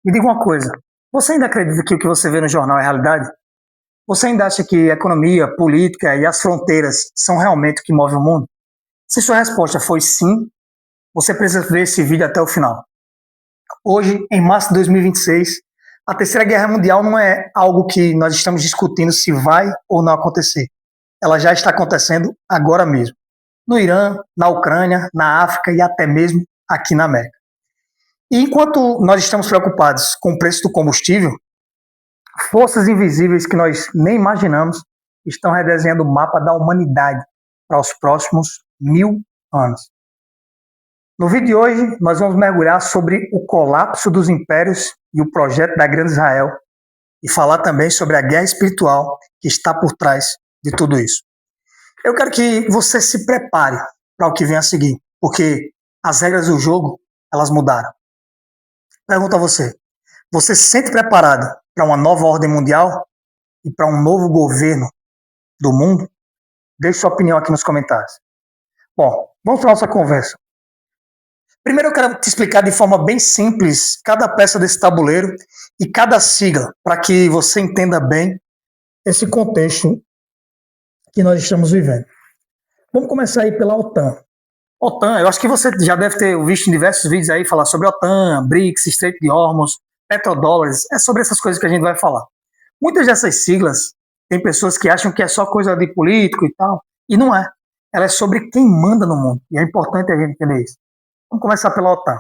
Me diga uma coisa, você ainda acredita que o que você vê no jornal é realidade? Você ainda acha que a economia, política e as fronteiras são realmente o que move o mundo? Se sua resposta foi sim, você precisa ver esse vídeo até o final. Hoje, em março de 2026, a Terceira Guerra Mundial não é algo que nós estamos discutindo se vai ou não acontecer. Ela já está acontecendo agora mesmo. No Irã, na Ucrânia, na África e até mesmo aqui na América. E enquanto nós estamos preocupados com o preço do combustível, forças invisíveis que nós nem imaginamos estão redesenhando o mapa da humanidade para os próximos 1000 anos. No vídeo de hoje, nós vamos mergulhar sobre o colapso dos impérios e o projeto da Grande Israel e falar também sobre a guerra espiritual que está por trás de tudo isso. Eu quero que você se prepare para o que vem a seguir, porque as regras do jogo, elas mudaram. Pergunto a você, você se sente preparado para uma nova ordem mundial e para um novo governo do mundo? Deixe sua opinião aqui nos comentários. Bom, vamos para a nossa conversa. Primeiro eu quero te explicar de forma bem simples cada peça desse tabuleiro e cada sigla, para que você entenda bem esse contexto que nós estamos vivendo. Vamos começar aí pela OTAN. OTAN, eu acho que você já deve ter visto em diversos vídeos aí falar sobre OTAN, BRICS, Estreito de Hormuz, petrodólares, é sobre essas coisas que a gente vai falar. Muitas dessas siglas, tem pessoas que acham que é só coisa de político e tal, e não é. Ela é sobre quem manda no mundo, e é importante a gente entender isso. Vamos começar pela OTAN.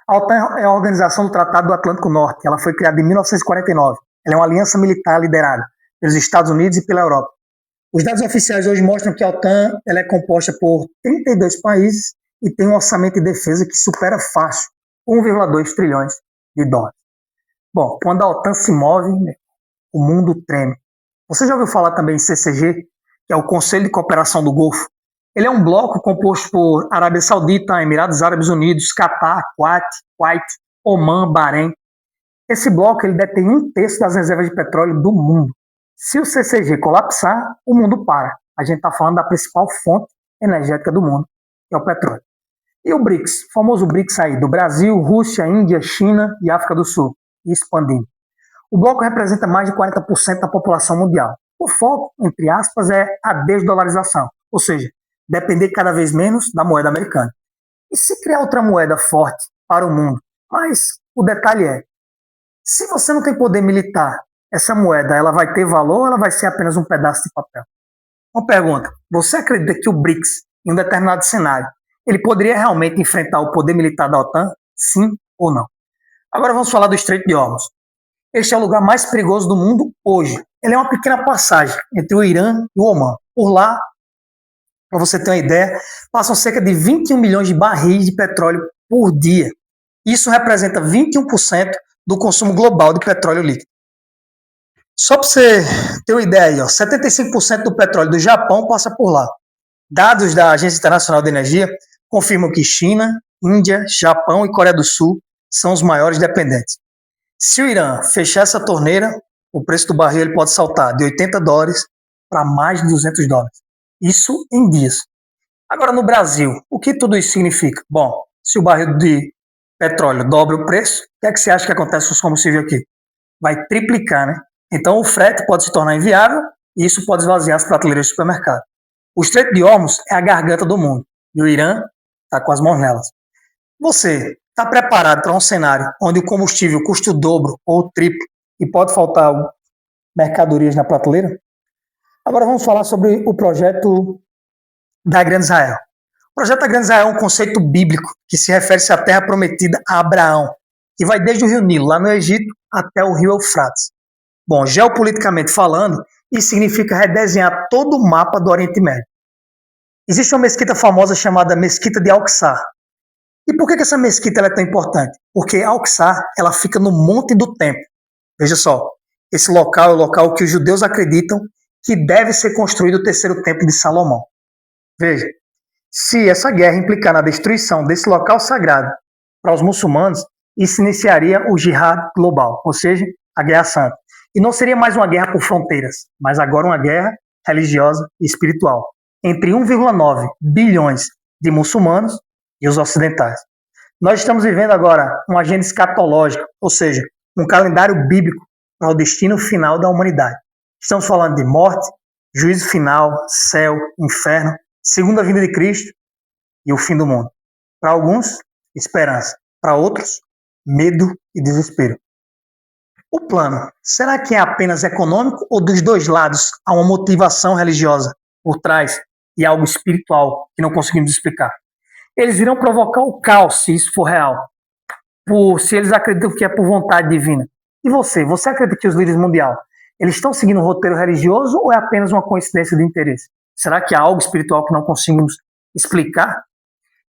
A OTAN é a Organização do Tratado do Atlântico Norte, ela foi criada em 1949. Ela é uma aliança militar liderada pelos Estados Unidos e pela Europa. Os dados oficiais hoje mostram que a OTAN ela é composta por 32 países e tem um orçamento de defesa que supera fácil 1,2 trilhões de dólares. Bom, quando a OTAN se move, o mundo treme. Você já ouviu falar também em CCG, que é o Conselho de Cooperação do Golfo? Ele é um bloco composto por Arábia Saudita, Emirados Árabes Unidos, Catar, Kuwait, Omã, Bahrein. Esse bloco ele detém 1/3 das reservas de petróleo do mundo. Se o CCG colapsar, o mundo para. A gente está falando da principal fonte energética do mundo, que é o petróleo. E o BRICS, o famoso BRICS aí, do Brasil, Rússia, Índia, China e África do Sul, expandindo. O bloco representa mais de 40% da população mundial. O foco, entre aspas, é a desdolarização, ou seja, depender cada vez menos da moeda americana. E se criar outra moeda forte para o mundo? Mas o detalhe é, se você não tem poder militar, essa moeda ela vai ter valor ou ela vai ser apenas um pedaço de papel? Uma pergunta, você acredita que o BRICS, em um determinado cenário, ele poderia realmente enfrentar o poder militar da OTAN? Sim ou não? Agora vamos falar do Estreito de Hormuz. Este é o lugar mais perigoso do mundo hoje. Ele é uma pequena passagem entre o Irã e o Omã. Por lá, para você ter uma ideia, passam cerca de 21 milhões de barris de petróleo por dia. Isso representa 21% do consumo global de petróleo líquido. Só para você ter uma ideia aí, 75% do petróleo do Japão passa por lá. Dados da Agência Internacional de Energia confirmam que China, Índia, Japão e Coreia do Sul são os maiores dependentes. Se o Irã fechar essa torneira, o preço do barril ele pode saltar de $80 para mais de $200. Isso em dias. Agora no Brasil, o que tudo isso significa? Bom, se o barril de petróleo dobra o preço, o que é que você acha que acontece com os combustíveis aqui? Vai triplicar, né? Então o frete pode se tornar inviável e isso pode esvaziar as prateleiras do supermercado. O Estreito de Hormuz é a garganta do mundo e o Irã está com as mãos nelas. Você está preparado para um cenário onde o combustível custa o dobro ou o triplo e pode faltar mercadorias na prateleira? Agora vamos falar sobre o projeto da Grande Israel. O projeto da Grande Israel é um conceito bíblico que se refere à terra prometida a Abraão, que vai desde o rio Nilo, lá no Egito, até o rio Eufrates. Bom, geopoliticamente falando, isso significa redesenhar todo o mapa do Oriente Médio. Existe uma mesquita famosa chamada Mesquita de Al-Aqsa. E por que essa mesquita é tão importante? Porque Al-Aqsa ela fica no Monte do Templo. Veja só, esse local é o local que os judeus acreditam que deve ser construído o terceiro templo de Salomão. Veja, se essa guerra implicar na destruição desse local sagrado para os muçulmanos, isso iniciaria o jihad global, ou seja, a guerra santa. E não seria mais uma guerra por fronteiras, mas agora uma guerra religiosa e espiritual entre 1,9 bilhões de muçulmanos e os ocidentais. Nós estamos vivendo agora uma agenda escatológica, ou seja, um calendário bíblico para o destino final da humanidade. Estamos falando de morte, juízo final, céu, inferno, segunda vinda de Cristo e o fim do mundo. Para alguns, esperança. Para outros, medo e desespero. O plano, será que é apenas econômico ou dos dois lados há uma motivação religiosa por trás e algo espiritual que não conseguimos explicar? Eles irão provocar o caos se isso for real, se eles acreditam que é por vontade divina. E você acredita que os líderes mundiais eles estão seguindo um roteiro religioso ou é apenas uma coincidência de interesse? Será que há algo espiritual que não conseguimos explicar?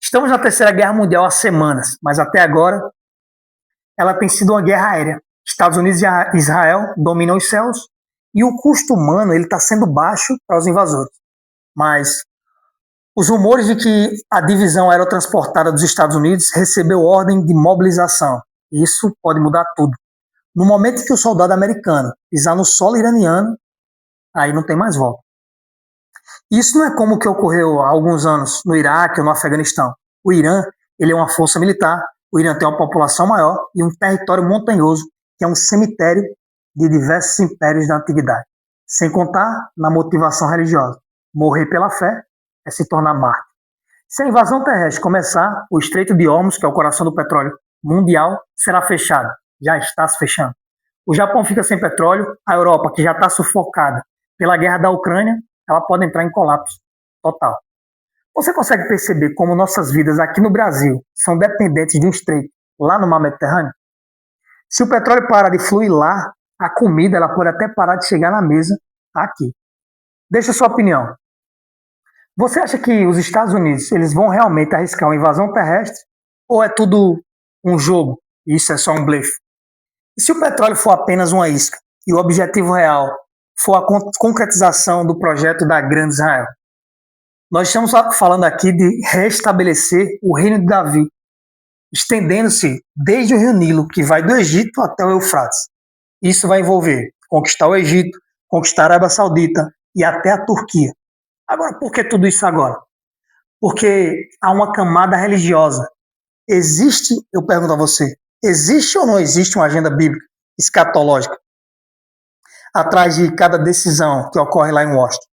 Estamos na Terceira Guerra Mundial há semanas, mas até agora ela tem sido uma guerra aérea. Estados Unidos e Israel dominam os céus e o custo humano está sendo baixo para os invasores. Mas os rumores de que a divisão aerotransportada dos Estados Unidos recebeu ordem de mobilização. Isso pode mudar tudo. No momento que o soldado americano pisar no solo iraniano, aí não tem mais volta. Isso não é como o que ocorreu há alguns anos no Iraque ou no Afeganistão. O Irã ele é uma força militar, o Irã tem uma população maior e um território montanhoso, que é um cemitério de diversos impérios da antiguidade. Sem contar na motivação religiosa. Morrer pela fé é se tornar mártir. Se a invasão terrestre começar, o Estreito de Hormuz, que é o coração do petróleo mundial, será fechado. Já está se fechando. O Japão fica sem petróleo, a Europa, que já está sufocada pela guerra da Ucrânia, ela pode entrar em colapso total. Você consegue perceber como nossas vidas aqui no Brasil são dependentes de um estreito lá no mar Mediterrâneo? Se o petróleo parar de fluir lá, a comida ela pode até parar de chegar na mesa aqui. Deixa a sua opinião. Você acha que os Estados Unidos eles vão realmente arriscar uma invasão terrestre ou é tudo um jogo e isso é só um blefe? E se o petróleo for apenas uma isca e o objetivo real for a concretização do projeto da Grande Israel? Nós estamos falando aqui de restabelecer o reino de Davi, estendendo-se desde o rio Nilo, que vai do Egito até o Eufrates. Isso vai envolver conquistar o Egito, conquistar a Arábia Saudita e até a Turquia. Agora, por que tudo isso agora? Porque há uma camada religiosa. Existe, eu pergunto a você, existe ou não existe uma agenda bíblica escatológica atrás de cada decisão que ocorre lá em Washington?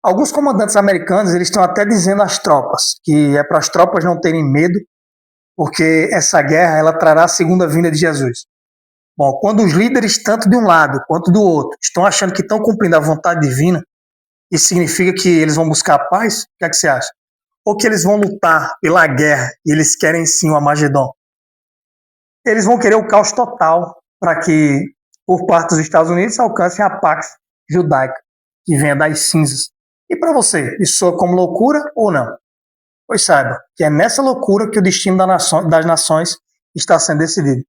Alguns comandantes americanos eles estão até dizendo às tropas que é para as tropas não terem medo, porque essa guerra ela trará a segunda vinda de Jesus. Bom, quando os líderes, tanto de um lado quanto do outro, estão achando que estão cumprindo a vontade divina, isso significa que eles vão buscar a paz? O que é que você acha? Ou que eles vão lutar pela guerra e eles querem sim o Armagedon? Eles vão querer o caos total para que, por parte dos Estados Unidos, alcancem a Pax Judaica, que venha das cinzas. E para você, isso soa como loucura ou não? Pois saiba que é nessa loucura que o destino das nações está sendo decidido.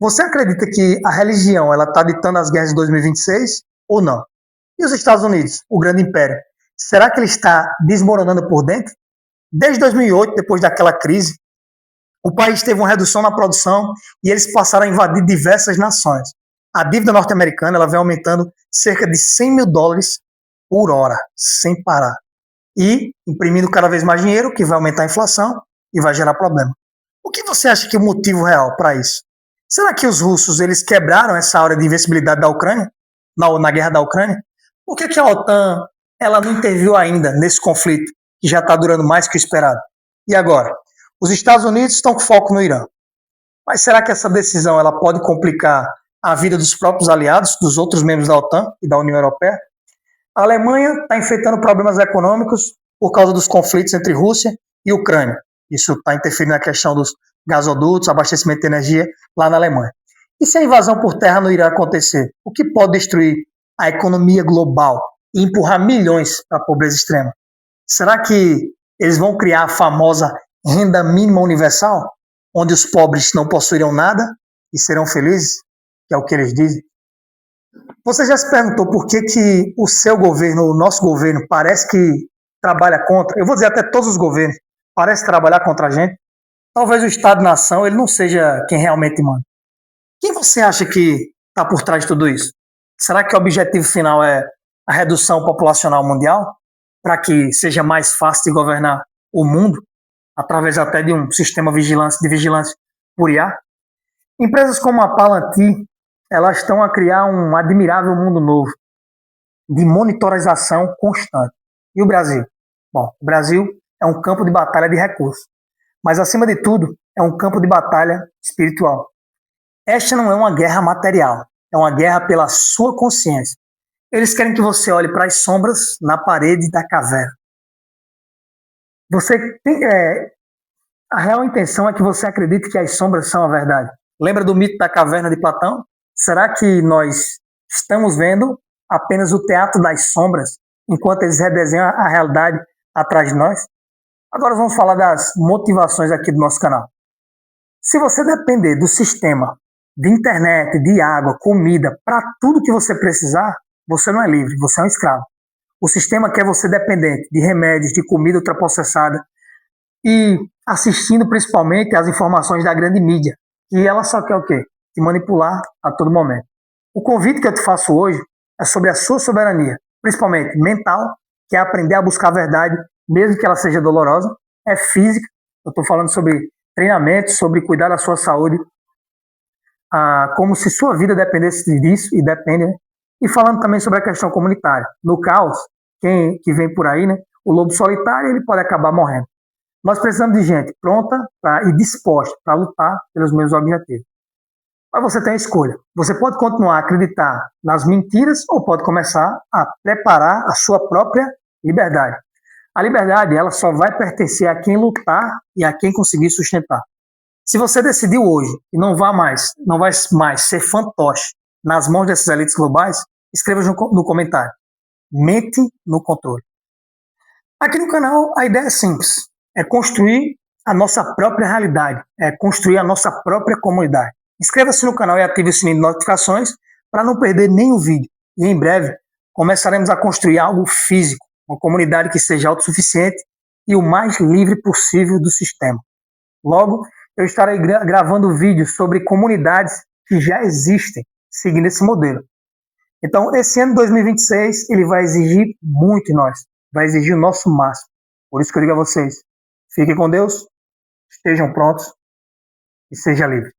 Você acredita que a religião está ditando as guerras de 2026 ou não? E os Estados Unidos, o grande império, será que ele está desmoronando por dentro? Desde 2008, depois daquela crise, o país teve uma redução na produção e eles passaram a invadir diversas nações. A dívida norte-americana ela vem aumentando cerca de 100 mil dólares por hora, sem parar. E imprimindo cada vez mais dinheiro, que vai aumentar a inflação e vai gerar problema. O que você acha que é o motivo real para isso? Será que os russos eles quebraram essa área de invencibilidade da Ucrânia, na guerra da Ucrânia? Por que a OTAN ela não interviu ainda nesse conflito, que já está durando mais que o esperado? E agora? Os Estados Unidos estão com foco no Irã. Mas será que essa decisão ela pode complicar a vida dos próprios aliados, dos outros membros da OTAN e da União Europeia? A Alemanha está enfrentando problemas econômicos por causa dos conflitos entre Rússia e Ucrânia. Isso está interferindo na questão dos gasodutos, abastecimento de energia lá na Alemanha. E se a invasão por terra no Irã acontecer, o que pode destruir a economia global e empurrar milhões para a pobreza extrema? Será que eles vão criar a famosa renda mínima universal, onde os pobres não possuirão nada e serão felizes? Que é o que eles dizem. Você já se perguntou por que o seu governo, o nosso governo, parece que trabalha contra? Eu vou dizer até todos os governos, parece trabalhar contra a gente. Talvez o Estado-nação ele não seja quem realmente manda. Quem você acha que está por trás de tudo isso? Será que o objetivo final é a redução populacional mundial? Para que seja mais fácil de governar o mundo? através até de um sistema de vigilância por IA. Empresas como a Palantir, elas estão a criar um admirável mundo novo de monitorização constante. E o Brasil? Bom, o Brasil é um campo de batalha de recursos, mas acima de tudo é um campo de batalha espiritual. Esta não é uma guerra material, é uma guerra pela sua consciência. Eles querem que você olhe para as sombras na parede da caverna. A real intenção é que você acredite que as sombras são a verdade. Lembra do mito da caverna de Platão? Será que nós estamos vendo apenas o teatro das sombras, enquanto eles redesenham a realidade atrás de nós? Agora vamos falar das motivações aqui do nosso canal. Se você depender do sistema de internet, de água, comida, para tudo que você precisar, você não é livre, você é um escravo. O sistema quer você dependente de remédios, de comida ultraprocessada e assistindo principalmente às informações da grande mídia. E ela só quer o quê? Te manipular a todo momento. O convite que eu te faço hoje é sobre a sua soberania, principalmente mental, que é aprender a buscar a verdade, mesmo que ela seja dolorosa, é física. Eu estou falando sobre treinamento, sobre cuidar da sua saúde, como se sua vida dependesse disso, e depende, né? E falando também sobre a questão comunitária. No caos, que vem por aí, né? O lobo solitário, ele pode acabar morrendo. Nós precisamos de gente pronta e disposta para lutar pelos mesmos objetivos. Mas você tem a escolha. Você pode continuar a acreditar nas mentiras ou pode começar a preparar a sua própria liberdade. A liberdade, ela só vai pertencer a quem lutar e a quem conseguir sustentar. Se você decidiu hoje e não vai mais ser fantoche nas mãos dessas elites globais, escreva no comentário. Mente no controle. Aqui no canal a ideia é simples. É construir a nossa própria realidade. É construir a nossa própria comunidade. Inscreva-se no canal e ative o sininho de notificações para não perder nenhum vídeo. E em breve começaremos a construir algo físico, uma comunidade que seja autossuficiente e o mais livre possível do sistema. Logo, eu estarei gravando vídeos sobre comunidades que já existem, seguindo esse modelo. Então, esse ano de 2026, ele vai exigir muito de nós, vai exigir o nosso máximo. Por isso que eu digo a vocês, fiquem com Deus, estejam prontos e seja livre.